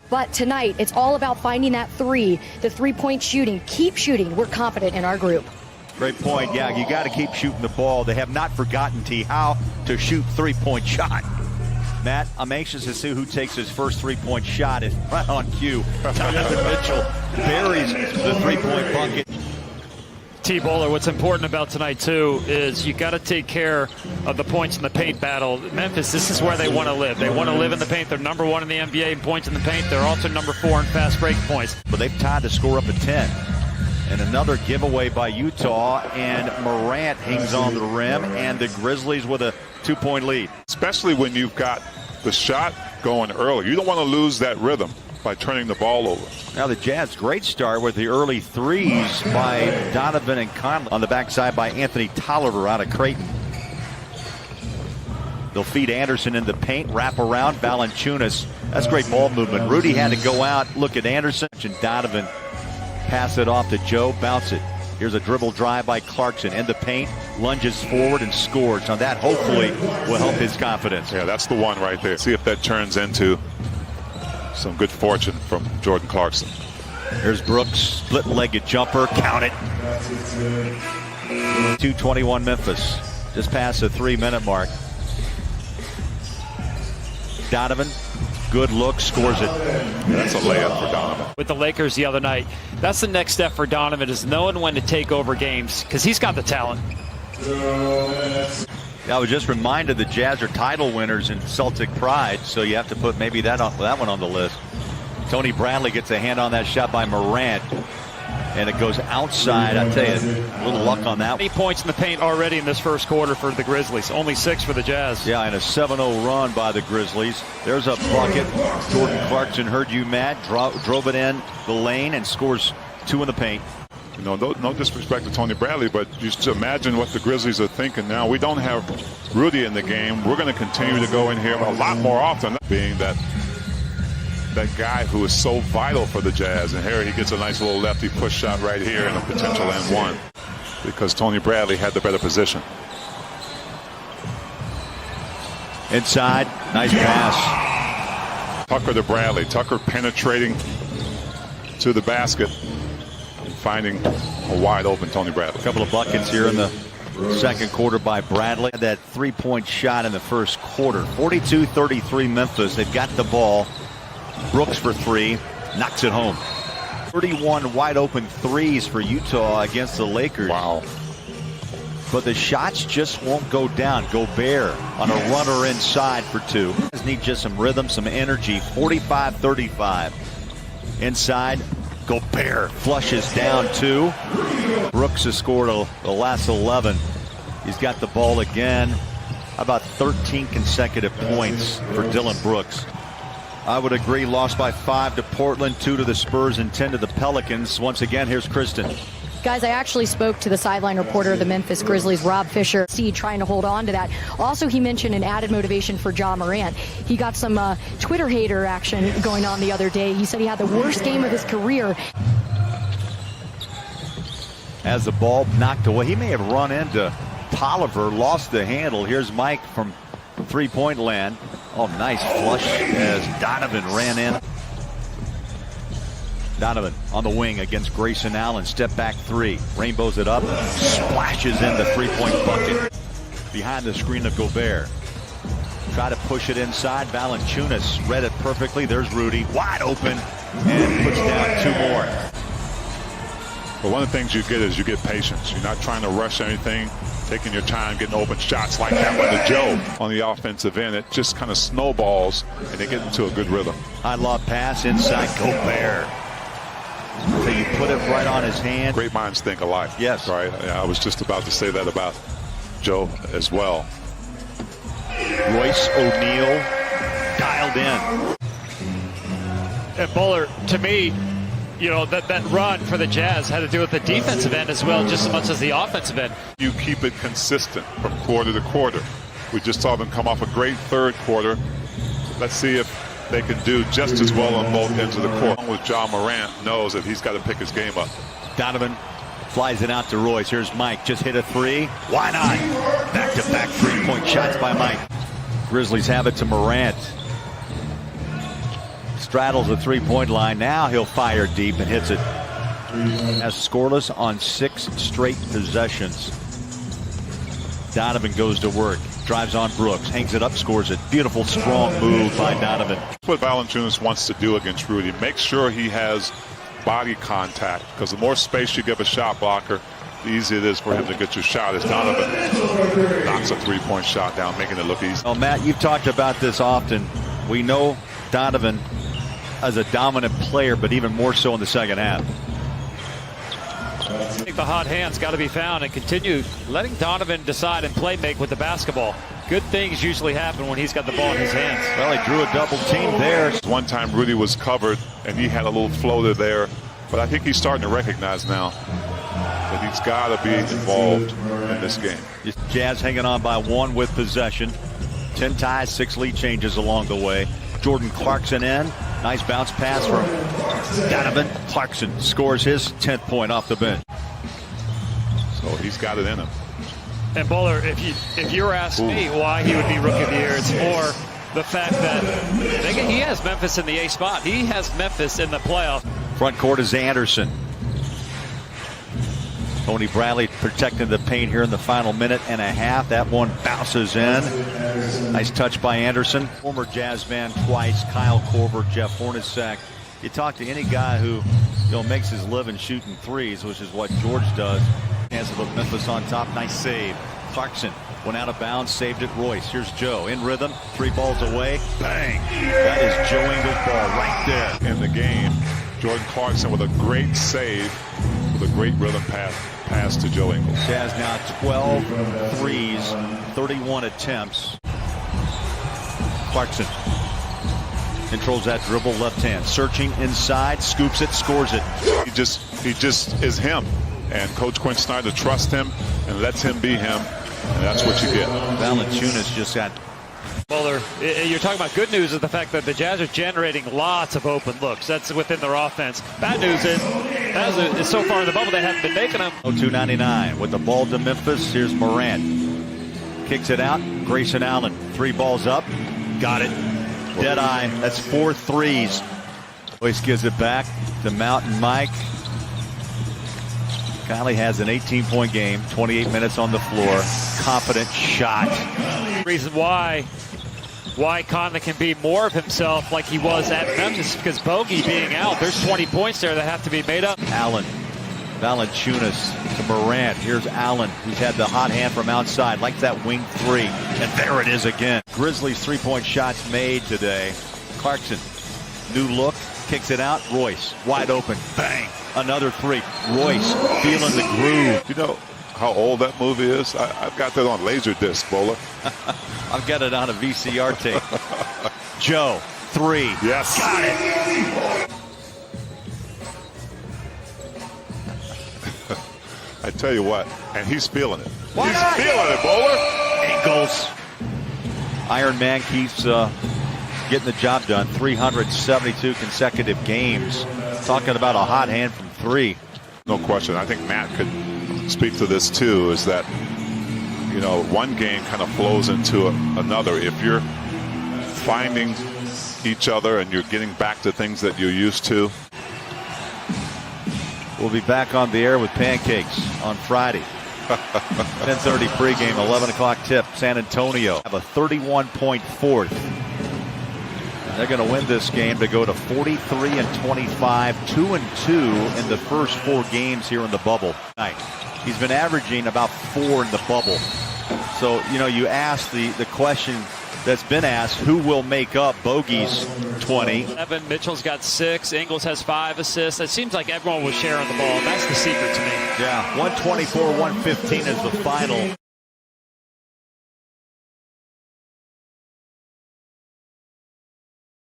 But tonight, it's all about finding that three, the three-point shooting. Keep shooting. We're confident in our group. Great point. Yeah, you got to keep shooting the ball. They have not forgotten, T, how to shoot three-point shot. Matt, I'm anxious to see who takes his first three-point shot. It's right on cue. Donovan Mitchell buries the three-point bucket. T-Bowler, what's important about tonight, too, is you got to take care of the points in the paint battle. Memphis, this is where they want to live. They want to live in the paint. They're number 1 in the NBA in points in the paint. They're also number 4 in fast break points. But they've tied the score up at 10. And another giveaway by Utah, and Morant hangs on the rim, and the Grizzlies with a 2-point lead. Especially when you've got the shot going early. You don't want to lose that rhythm by turning the ball over. Now the Jazz, great start with the early threes by Donovan and Conley. On the backside by Anthony Tolliver out of Creighton. They'll feed Anderson in the paint, wrap around Valanciunas. That's great ball movement. Rudy had to go out, look at Anderson, and Donovan pass it off to Joe, bounce it. Here's a dribble drive by Clarkson in the paint, lunges forward and scores. Now that hopefully will help his confidence. Yeah, that's the one right there. See if that turns into some good fortune from Jordan Clarkson. Here's Brooks, split-legged jumper, count it. 2:21 Memphis, just past the 3-minute mark. Donovan, good look, scores it. That's a layup for Donovan. With the Lakers the other night, that's the next step for Donovan, is knowing when to take over games, because he's got the talent. I was just reminded the Jazz are title winners in Celtic pride, so you have to put maybe that one on the list. Tony Bradley gets a hand on that shot by Morant, and it goes outside. I tell you, a little luck on that. 8 points in the paint already in this first quarter for the Grizzlies. Only 6 for the Jazz. Yeah, and a 7-0 run by the Grizzlies. There's a bucket. Jordan Clarkson heard you, Matt, drove it in the lane and scores 2 in the paint. You know, no disrespect to Tony Bradley, but just imagine what the Grizzlies are thinking now. We don't have Rudy in the game. We're going to continue to go in here a lot more often, being that guy who is so vital for the Jazz. And here he gets a nice little lefty push shot right here and a potential &1 because Tony Bradley had the better position. Inside, nice pass. Tucker to Bradley. Tucker penetrating to the basket and finding a wide open Tony Bradley. A couple of buckets here in the second quarter by Bradley. That three-point shot in the first quarter. 42-33 Memphis. They've got the ball. Brooks for 3, knocks it home. 31 wide open threes for Utah against the Lakers. Wow. But the shots just won't go down. Gobert on a runner inside for 2. Need just some rhythm, some energy. 45-35. Inside, Gobert flushes down 2. Brooks has scored the last 11. He's got the ball again. How about 13 consecutive points for Dillon Brooks? I would agree. Lost by 5 to Portland, 2 to the Spurs, and 10 to the Pelicans. Once again, here's Kristen. Guys, I actually spoke to the sideline reporter of the Memphis Grizzlies, Rob Fisher, trying to hold on to that. Also, he mentioned an added motivation for Ja Morant. He got some Twitter hater action going on the other day. He said he had the worst game of his career. As the ball knocked away, he may have run into Tolliver, lost the handle. Here's Mike from three-point land. Oh, nice flush as Donovan ran in. Donovan on the wing against Grayson Allen. Step back 3. Rainbows it up. Splashes in the three-point bucket. Behind the screen of Gobert. Try to push it inside. Valanciunas read it perfectly. There's Rudy wide open and puts down 2 more. But one of the things you get is you get patience. You're not trying to rush anything, taking your time, getting open shots like that one to Joe on the offensive end. It just kind of snowballs, and they get into a good rhythm. High lob pass inside Gobert. So you put it right on his hand. Great minds think alike. Yes. Right. I was just about to say that about Joe as well. Royce O'Neal dialed in. And Bowler, to me, you know, that run for the Jazz had to do with the defensive end as well, just as much as the offensive end. You keep it consistent from quarter to quarter. We just saw them come off a great third quarter. Let's see if they can do just as well on both ends of the court. With Ja Morant knows that he's got to pick his game up. Donovan flies it out to Royce. Here's Mike. Just hit a 3. Why not? Back-to-back three-point shots by Mike. Grizzlies have it to Morant. straddles the three-point line. Now he'll fire deep and hits it. Has scoreless on 6 straight possessions. Donovan goes to work. Drives on Brooks. Hangs it up. Scores it. Beautiful, strong move by Donovan. That's what Valanciunas wants to do against Rudy. Make sure he has body contact, because the more space you give a shot blocker, the easier it is for him to get your shot. As Donovan knocks a three-point shot down, making it look easy. Well, Matt, you've talked about this often. We know Donovan as a dominant player, but even more so in the second half. I think the hot hand's got to be found and continue letting Donovan decide and play make with the basketball. Good things usually happen when he's got the ball in his hands. Well, he drew a double team there. One time Rudy was covered and he had a little floater there, but I think he's starting to recognize now that he's got to be involved in this game. Jazz hanging on by 1 with possession. 10 ties, 6 lead changes along the way. Jordan Clarkson in. Nice bounce pass from Donovan. Clarkson scores his 10th point off the bench. So he's got it in him. And Bowler, if you were asking me why he would be Rookie of the Year, it's more the fact that he has Memphis in the A spot. He has Memphis in the playoff. Front court is Anderson. Tony Bradley protecting the paint here in the final minute and a half. That one bounces in. Nice touch by Anderson. Former Jazz man twice, Kyle Korver, Jeff Hornacek. You talk to any guy who makes his living shooting threes, which is what George does. Hands to put Memphis on top. Nice save. Clarkson went out of bounds, saved it. Royce. Here's Joe in rhythm. 3 balls away. Bang. That is Joe Ingles' ball right there. In the game, Jordan Clarkson with a great save, with a great rhythm pass to Joe Ingles. Jazz now 12 threes, 31 attempts. Clarkson controls that dribble, left hand, searching inside, scoops it, scores it. He just is him, and Coach Quinn Snyder trusts him and lets him be him, and that's what you get. Valanciunas just got. Bowler, you're talking about good news is the fact that the Jazz are generating lots of open looks. That's within their offense. Bad news is so far in the bubble they haven't been making them. 299 with the ball to Memphis. Here's Morant. Kicks it out. Grayson Allen. 3 balls up. Got it. Dead eye. That's 4 threes. Royce gives it back to Mountain Mike. Kylie has an 18-point game. 28 minutes on the floor. Confident shot. Reason why Conley can be more of himself like he was at Memphis, because Bogey being out, there's 20 points there that have to be made up. Allen, Valanciunas to Morant. Here's Allen, who's had the hot hand from outside, like that wing 3. And there it is again. Grizzlies 3-point shots made today. Clarkson, new look, kicks it out. Royce, wide open, bang, another 3. Royce feeling the groove. You know how old that movie is? I've got that on Laserdisc, Bowler. I've got it on a VCR tape. Joe, 3. Yes. Got it. I tell you what, and he's feeling it. Why he's not? feeling it, Bowler. Ingles. Iron Man keeps getting the job done. 372 consecutive games. Talking about a hot hand from 3. No question. I think Matt could speak to this too, is that, one game kind of flows into another. If you're finding each other and you're getting back to things that you're used to. We'll be back on the air with pancakes on Friday. 10:30 pregame, 11 o'clock tip. San Antonio have a 31-point fourth. They're going to win this game to go to 43-25, 2-2 in the first 4 games here in the bubble. He's been averaging about 4 in the bubble. So, you ask the question that's been asked, who will make up Bogey's 20? Evan Mitchell's got 6. Ingles has 5 assists. It seems like everyone was sharing the ball. That's the secret to me. Yeah, 124-115 is the final.